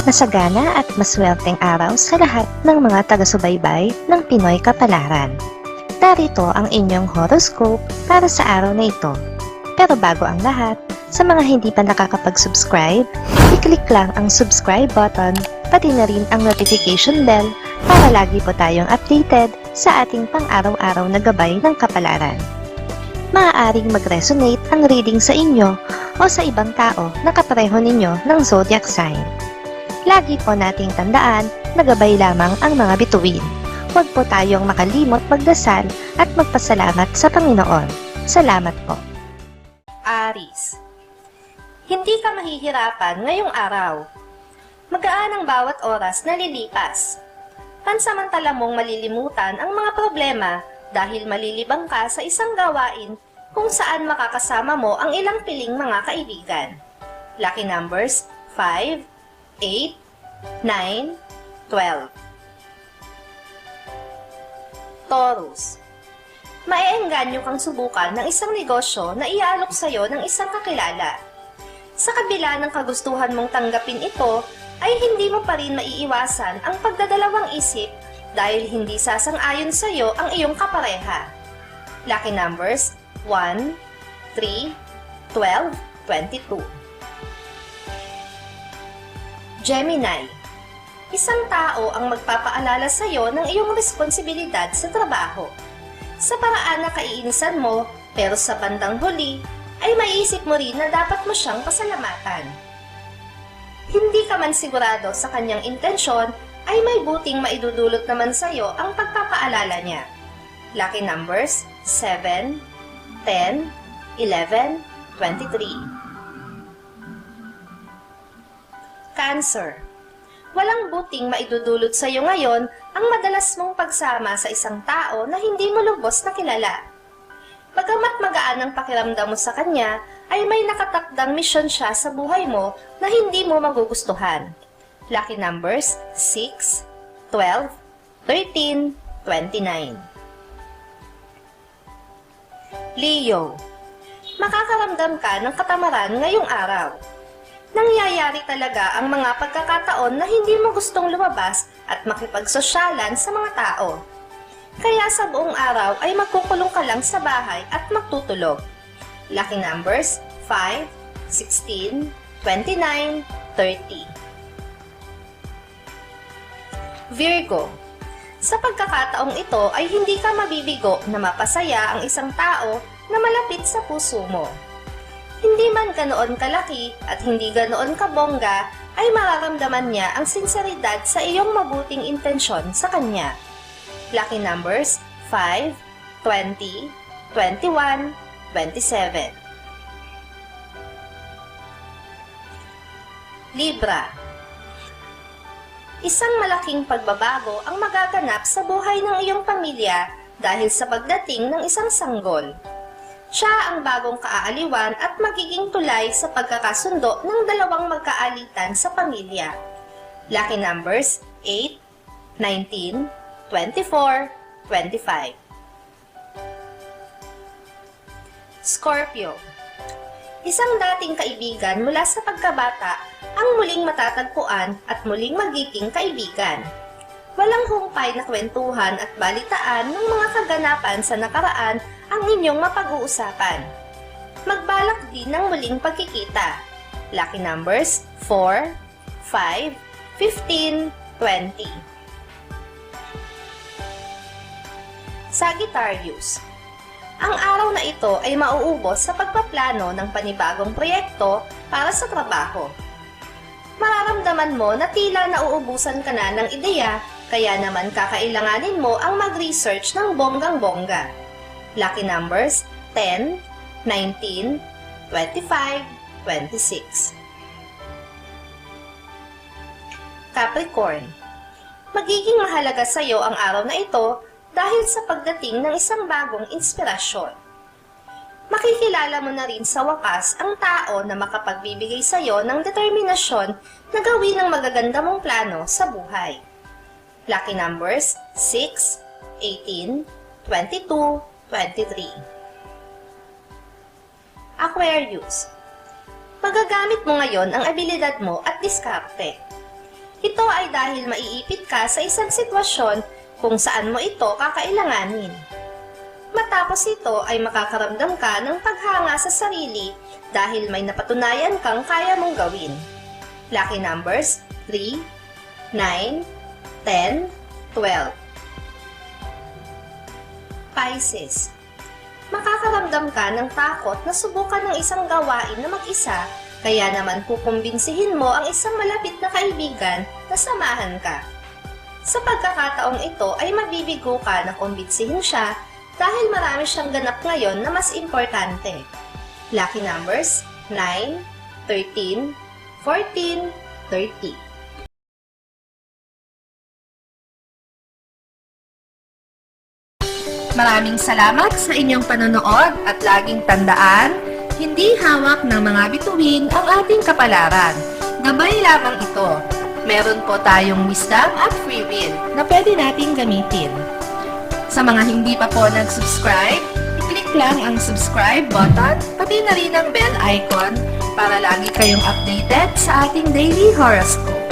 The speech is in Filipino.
Masagana at maswerteng araw sa lahat ng mga taga-subaybay ng Pinoy Kapalaran. Narito ang inyong horoscope para sa araw na ito. Pero bago ang lahat, sa mga hindi pa nakakapag-subscribe, i-click lang ang subscribe button, pati na rin ang notification bell para lagi po tayong updated sa ating pang-araw-araw na gabay ng kapalaran. Maaaring mag-resonate ang reading sa inyo o sa ibang tao na kapareho ninyo ng zodiac sign. Lagi po nating tandaan na gabay lamang ang mga bituin. Huwag po tayong makalimot magdasal at magpasalamat sa Panginoon. Salamat po. Aries. Hindi ka mahihirapan ngayong araw. Magaan ang bawat oras na lilipas. Pansamantala mong malilimutan ang mga problema dahil malilibang ka sa isang gawain kung saan makakasama mo ang ilang piling mga kaibigan. Lucky numbers 5, 8, 9, 12. Taurus. Maeengganyo kang subukan ng isang negosyo na iaalok sa'yo ng isang kakilala. Sa kabila ng kagustuhan mong tanggapin ito, ay hindi mo pa rin maiiwasan ang pagdadalawang isip dahil hindi sasang-ayon sa'yo ang iyong kapareha. Lucky numbers 1, 3, 12, 22. Gemini. Isang tao ang magpapaalala sa iyo ng iyong responsibilidad sa trabaho. Sa paraan na kaiinisan mo, pero sa bandang huli, ay maiisip mo rin na dapat mo siyang pasalamatan. Hindi ka man sigurado sa kanyang intensyon, ay may buting maidudulot naman sa iyo ang pagpapaalala niya. Lucky numbers 7, 10, 11, 23. Cancer. Walang buting maidudulot sa iyo ngayon ang madalas mong pagsama sa isang tao na hindi mo lubos na kilala. Bagamat magaan ang pakiramdam mo sa kanya, ay may nakatakdang misyon siya sa buhay mo na hindi mo magugustuhan. Lucky numbers 6, 12, 13, 29. Leo. Makakaramdam ka ng katamaran ngayong araw. Nangyayari talaga ang mga pagkakataon na hindi mo gustong lumabas at makipagsosyalan sa mga tao. Kaya sa buong araw ay magkukulong ka lang sa bahay at magtutulog. Lucky numbers 5, 16, 29, 30. Virgo. Sa pagkakataong ito ay hindi ka mabibigo na mapasaya ang isang tao na malapit sa puso mo. Hindi man ganoon kalaki at hindi ganoon kabongga, ay mararamdaman niya ang sinseridad sa iyong mabuting intensyon sa kanya. Lucky numbers 5, 20, 21, 27. Libra. Isang malaking pagbabago ang magaganap sa buhay ng iyong pamilya dahil sa pagdating ng isang sanggol. Siya ang bagong kaaaliwan at magiging tulay sa pagkakasundo ng dalawang magkaalitan sa pamilya. Lucky numbers 8, 19, 24, 25. Scorpio. Isang dating kaibigan mula sa pagkabata ang muling matatagpuan at muling magiging kaibigan. Walang humpay na kwentuhan at balitaan ng mga kaganapan sa nakaraan ang inyong mapag-uusapan. Magbalak din ng muling pagkikita. Lucky numbers 4, 5, 15, 20. Sagittarius. Ang araw na ito ay mauubos sa pagpaplano ng panibagong proyekto para sa trabaho. Mararamdaman mo na tila nauubusan ka na ng ideya, kaya naman kakailanganin mo ang mag-research ng bonggang-bongga. Lucky numbers 10, 19, 25, 26. Capricorn. Magiging mahalaga sa iyo ang araw na ito dahil sa pagdating ng isang bagong inspirasyon. Makikilala mo na rin sa wakas ang tao na makapagbibigay sa iyo ng determinasyon na gawin ang magaganda mong plano sa buhay. Lucky numbers 6, 18, 22, 23. Aquarius. Magagamit mo ngayon ang abilidad mo at diskarte. Ito ay dahil maiipit ka sa isang sitwasyon kung saan mo ito kakailanganin. Matapos ito ay makakaramdam ka ng paghanga sa sarili dahil may napatunayan kang kaya mong gawin. Lucky numbers 3, 9, 10, 12. Pisces. Makakaramdam ka ng takot na subukan ng isang gawain na mag-isa, kaya naman kukumbinsihin mo ang isang malapit na kaibigan na samahan ka. Sa pagkakataong ito ay mabibigo ka na kumbinsihin siya dahil marami siyang ganap ngayon na mas importante. Lucky numbers 9, 13, 14, 30. Maraming salamat sa inyong panonood at laging tandaan, hindi hawak ng mga bituin ang ating kapalaran. Gabay lamang ito. Meron po tayong wisdom at free will na pwede nating gamitin. Sa mga hindi pa po nag-subscribe, i-click lang ang subscribe button, pati na rin ang bell icon para lagi kayong updated sa ating daily horoscope.